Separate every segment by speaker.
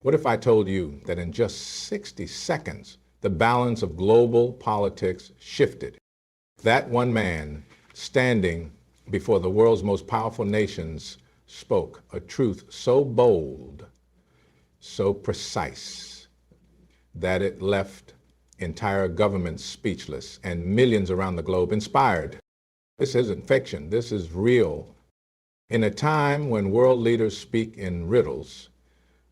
Speaker 1: What if I told you that in just 60 seconds, the balance of global politics shifted? That one man standing before the world's most powerful nations spoke a truth so bold, so precise, that it left entire governments speechless and millions around the globe inspired. This isn't fiction, this is real. In a time when world leaders speak in riddles,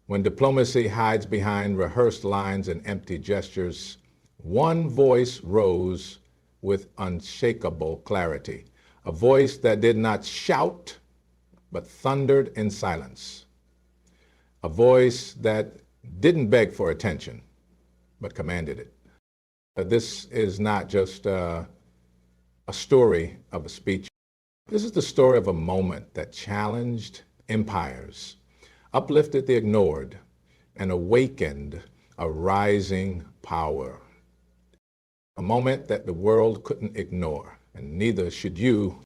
Speaker 1: when diplomacy hides behind rehearsed lines and empty gestures, one voice rose with unshakable clarity, a voice that did not shout, but thundered in silence, a voice that didn't beg for attention, but commanded it. This is not just a story of a speech. This is the story of a moment that challenged empires, uplifted the ignored, and awakened a rising power. A moment that the world couldn't ignore, and neither should you.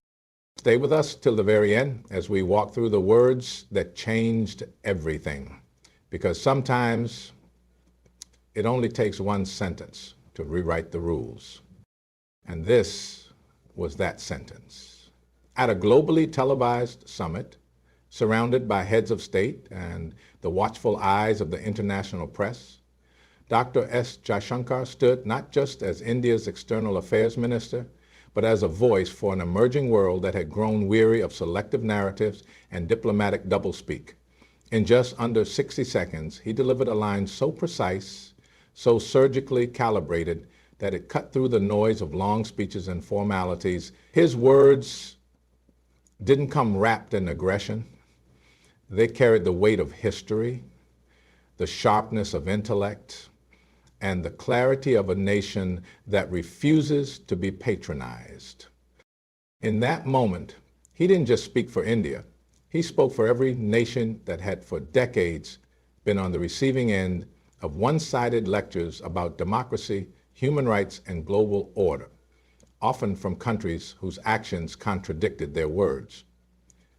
Speaker 1: Stay with us till the very end as we walk through the words that changed everything. Because sometimes it only takes one sentence to rewrite the rules. And this was that sentence. At a globally televised summit, surrounded by heads of state and the watchful eyes of the international press, Dr. S. Jaishankar stood not just as India's External Affairs Minister, but as a voice for an emerging world that had grown weary of selective narratives and diplomatic doublespeak. In just under 60 seconds, he delivered a line so precise, so surgically calibrated, that it cut through the noise of long speeches and formalities. His words didn't come wrapped in aggression. They carried the weight of history, the sharpness of intellect, and the clarity of a nation that refuses to be patronized. In that moment, he didn't just speak for India. He spoke for every nation that had for decades been on the receiving end of one-sided lectures about democracy, human rights, and global order, often from countries whose actions contradicted their words.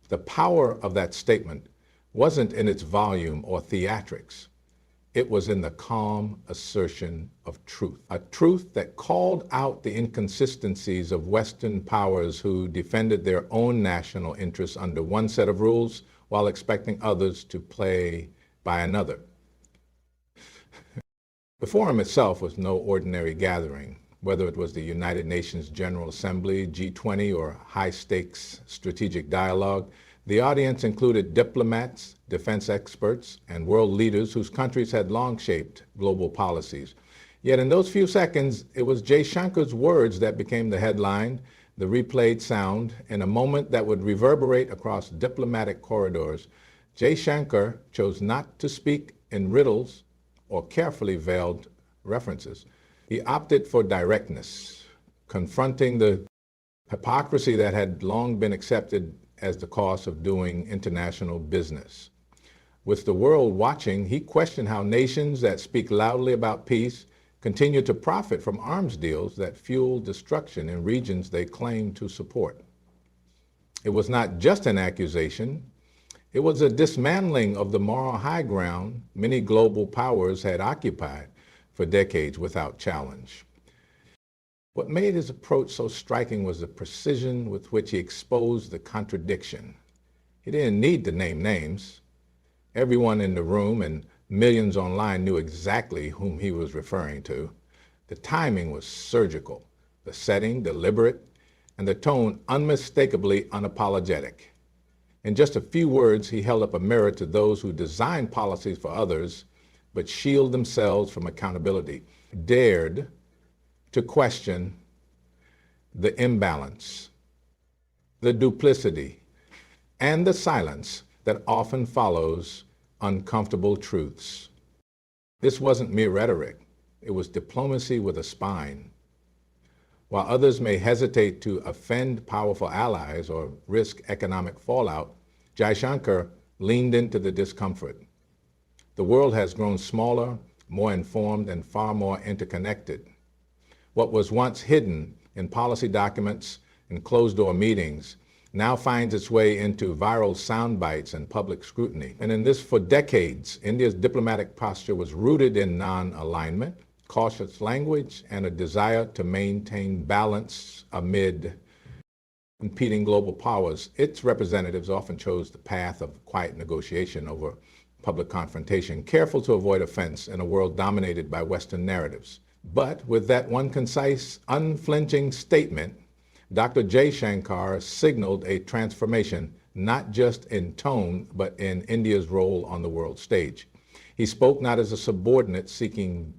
Speaker 1: The power of that statement wasn't in its volume or theatrics. It was in the calm assertion of truth, a truth that called out the inconsistencies of Western powers who defended their own national interests under one set of rules while expecting others to play by another. The forum itself was no ordinary gathering, whether it was the United Nations General Assembly, G20, or high-stakes strategic dialogue. The audience included diplomats, defense experts, and world leaders whose countries had long shaped global policies. Yet in those few seconds, it was Jaishankar's words that became the headline, the replayed sound, in a moment that would reverberate across diplomatic corridors. Jaishankar chose not to speak in riddles or carefully veiled references. He opted for directness, confronting the hypocrisy that had long been accepted as the cost of doing international business. With the world watching, he questioned how nations that speak loudly about peace continue to profit from arms deals that fuel destruction in regions they claim to support. It was not just an accusation, it was a dismantling of the moral high ground many global powers had occupied for decades without challenge. What made his approach so striking was the precision with which he exposed the contradiction. He didn't need to name names. Everyone in the room and millions online knew exactly whom he was referring to. The timing was surgical, the setting deliberate, and the tone unmistakably unapologetic. In just a few words, he held up a mirror to those who design policies for others, but shield themselves from accountability, dared to question the imbalance, the duplicity, and the silence that often follows uncomfortable truths. This wasn't mere rhetoric. It was diplomacy with a spine. While others may hesitate to offend powerful allies or risk economic fallout, Jaishankar leaned into the discomfort. The world has grown smaller, more informed, and far more interconnected. What was once hidden in policy documents and closed-door meetings now finds its way into viral sound bites and public scrutiny. And in this, for decades, India's diplomatic posture was rooted in non-alignment, cautious language, and a desire to maintain balance amid competing global powers. Its representatives often chose the path of quiet negotiation over public confrontation, careful to avoid offense in a world dominated by Western narratives. But with that one concise, unflinching statement, Dr. Jaishankar signaled a transformation, not just in tone, but in India's role on the world stage. He spoke not as a subordinate seeking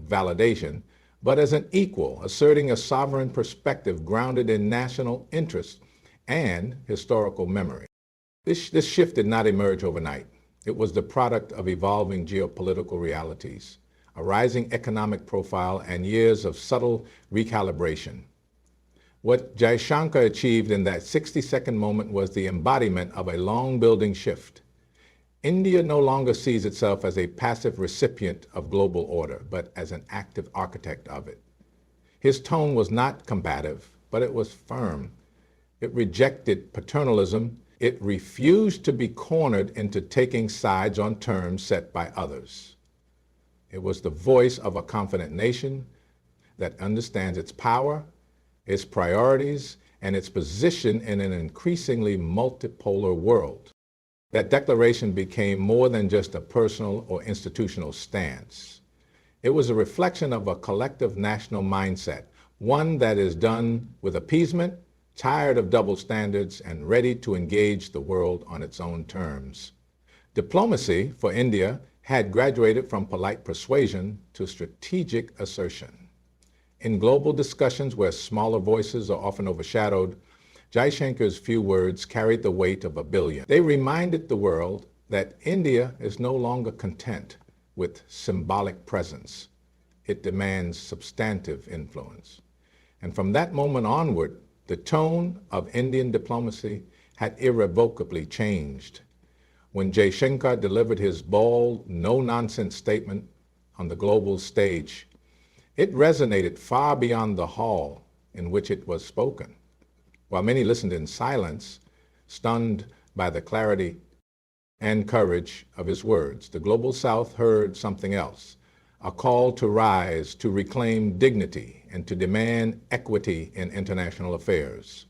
Speaker 1: validation, but as an equal, asserting a sovereign perspective grounded in national interest and historical memory. This shift did not emerge overnight. It was the product of evolving geopolitical realities, a rising economic profile, and years of subtle recalibration. What Jaishankar achieved in that 60-second moment was the embodiment of a long-building shift. India no longer sees itself as a passive recipient of global order, but as an active architect of it. His tone was not combative, but it was firm. It rejected paternalism. It refused to be cornered into taking sides on terms set by others. It was the voice of a confident nation that understands its power, its priorities, and its position in an increasingly multipolar world. That declaration became more than just a personal or institutional stance. It was a reflection of a collective national mindset, one that is done with appeasement, tired of double standards, and ready to engage the world on its own terms. Diplomacy, for India, had graduated from polite persuasion to strategic assertion. In global discussions where smaller voices are often overshadowed, Jaishankar's few words carried the weight of a billion. They reminded the world that India is no longer content with symbolic presence. It demands substantive influence. And from that moment onward, the tone of Indian diplomacy had irrevocably changed. When Jaishankar delivered his bold, no-nonsense statement on the global stage, it resonated far beyond the hall in which it was spoken. While many listened in silence, stunned by the clarity and courage of his words, the global South heard something else, a call to rise, to reclaim dignity, and to demand equity in international affairs.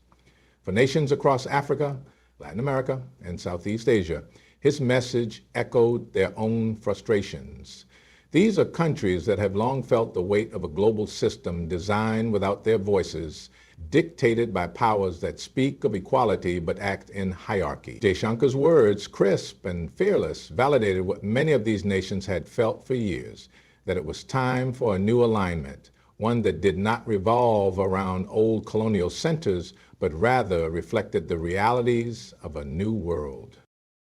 Speaker 1: For nations across Africa, Latin America, and Southeast Asia, his message echoed their own frustrations. These are countries that have long felt the weight of a global system designed without their voices, dictated by powers that speak of equality but act in hierarchy. Jaishankar's words, crisp and fearless, validated what many of these nations had felt for years, that it was time for a new alignment, one that did not revolve around old colonial centers, but rather reflected the realities of a new world.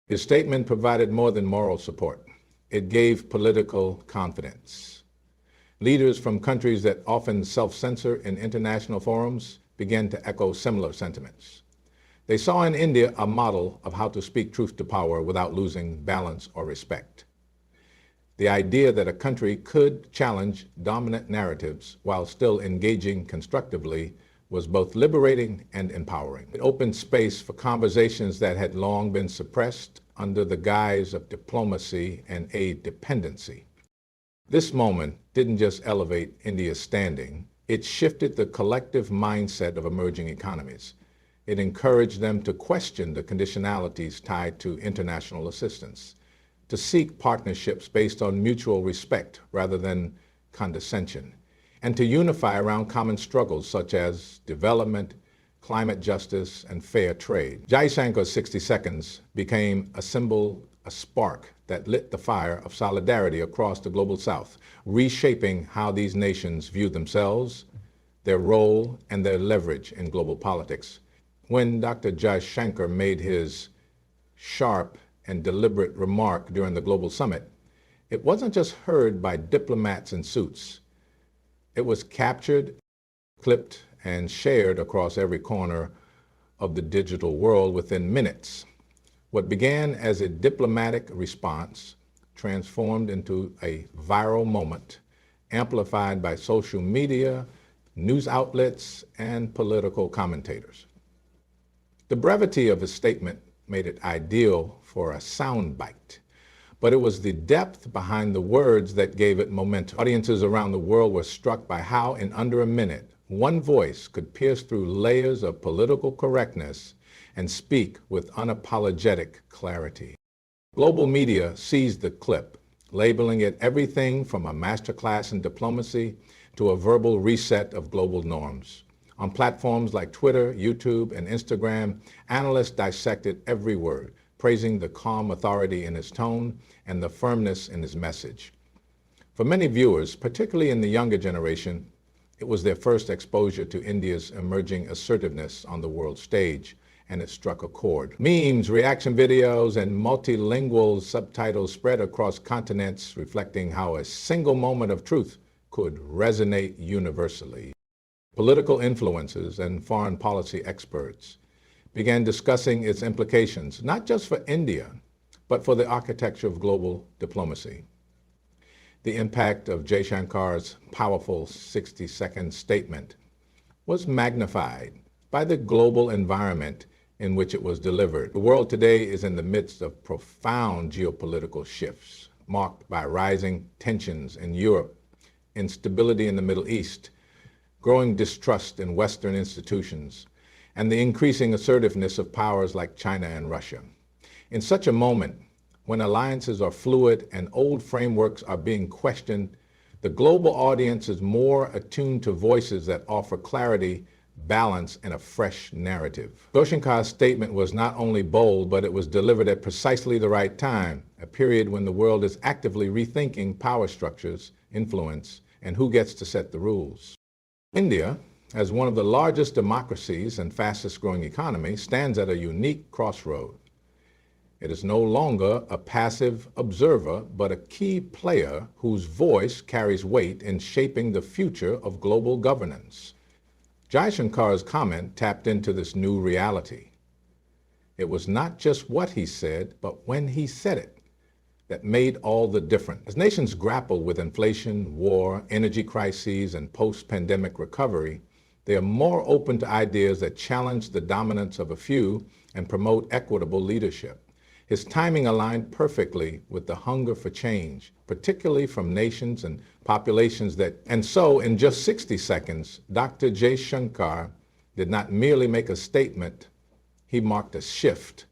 Speaker 1: His statement provided more than moral support. It gave political confidence. Leaders from countries that often self-censor in international forums began to echo similar sentiments. They saw in India a model of how to speak truth to power without losing balance or respect. The idea that a country could challenge dominant narratives while still engaging constructively was both liberating and empowering. It opened space for conversations that had long been suppressed under the guise of diplomacy and aid dependency. This moment didn't just elevate India's standing, it shifted the collective mindset of emerging economies. It encouraged them to question the conditionalities tied to international assistance, to seek partnerships based on mutual respect rather than condescension, and to unify around common struggles such as development, climate justice, and fair trade. Jaishankar's 60 seconds became a symbol, a spark that lit the fire of solidarity across the global South, reshaping how these nations view themselves, their role, and their leverage in global politics. When Dr. Jaishankar made his sharp and deliberate remark during the Global Summit, it wasn't just heard by diplomats in suits. It was captured, clipped, and shared across every corner of the digital world within minutes. What began as a diplomatic response transformed into a viral moment, amplified by social media, news outlets, and political commentators. The brevity of his statement made it ideal for a soundbite, but it was the depth behind the words that gave it momentum. Audiences around the world were struck by how, in under a minute, one voice could pierce through layers of political correctness and speak with unapologetic clarity. Global media seized the clip, labeling it everything from a masterclass in diplomacy to a verbal reset of global norms. On platforms like Twitter, YouTube, and Instagram, analysts dissected every word, praising the calm authority in his tone and the firmness in his message. For many viewers, particularly in the younger generation, it was their first exposure to India's emerging assertiveness on the world stage, and it struck a chord. Memes, reaction videos, and multilingual subtitles spread across continents, reflecting how a single moment of truth could resonate universally. Political influencers and foreign policy experts began discussing its implications, not just for India, but for the architecture of global diplomacy. The impact of Jaishankar's powerful 60-second statement was magnified by the global environment in which it was delivered. The world today is in the midst of profound geopolitical shifts, marked by rising tensions in Europe, instability in the Middle East, growing distrust in Western institutions, and the increasing assertiveness of powers like China and Russia. In such a moment, when alliances are fluid and old frameworks are being questioned, the global audience is more attuned to voices that offer clarity, balance, and a fresh narrative. Jaishankar's statement was not only bold, but it was delivered at precisely the right time, a period when the world is actively rethinking power structures, influence, and who gets to set the rules. India, as one of the largest democracies and fastest growing economies, stands at a unique crossroad. It is no longer a passive observer, but a key player whose voice carries weight in shaping the future of global governance. Jaishankar's comment tapped into this new reality. It was not just what he said, but when he said it, that made all the difference. As nations grapple with inflation, war, energy crises, and post-pandemic recovery, they are more open to ideas that challenge the dominance of a few and promote equitable leadership. His timing aligned perfectly with the hunger for change, particularly from nations and populations and so in just 60 seconds, Dr. Jaishankar did not merely make a statement, he marked a shift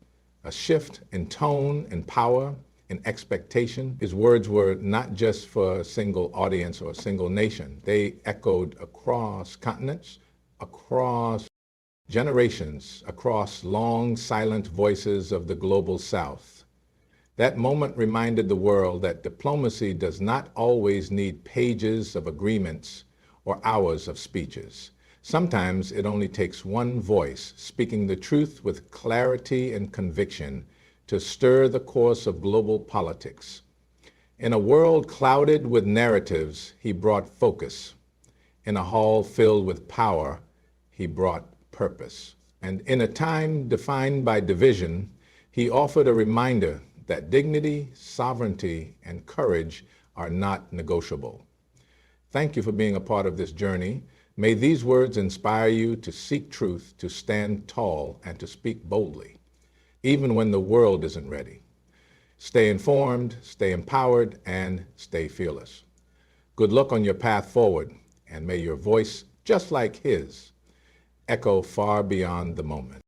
Speaker 1: in tone, in power, in expectation. His words were not just for a single audience or a single nation. They echoed across continents, across generations, across long, silent voices of the global South. That moment reminded the world that diplomacy does not always need pages of agreements or hours of speeches. Sometimes it only takes one voice speaking the truth with clarity and conviction to stir the course of global politics. In a world clouded with narratives, he brought focus. In a hall filled with power, he brought purpose. And in a time defined by division, he offered a reminder that dignity, sovereignty, and courage are not negotiable. Thank you for being a part of this journey. May these words inspire you to seek truth, to stand tall, and to speak boldly, even when the world isn't ready. Stay informed, stay empowered, and stay fearless. Good luck on your path forward, and may your voice, just like his, echo far beyond the moment.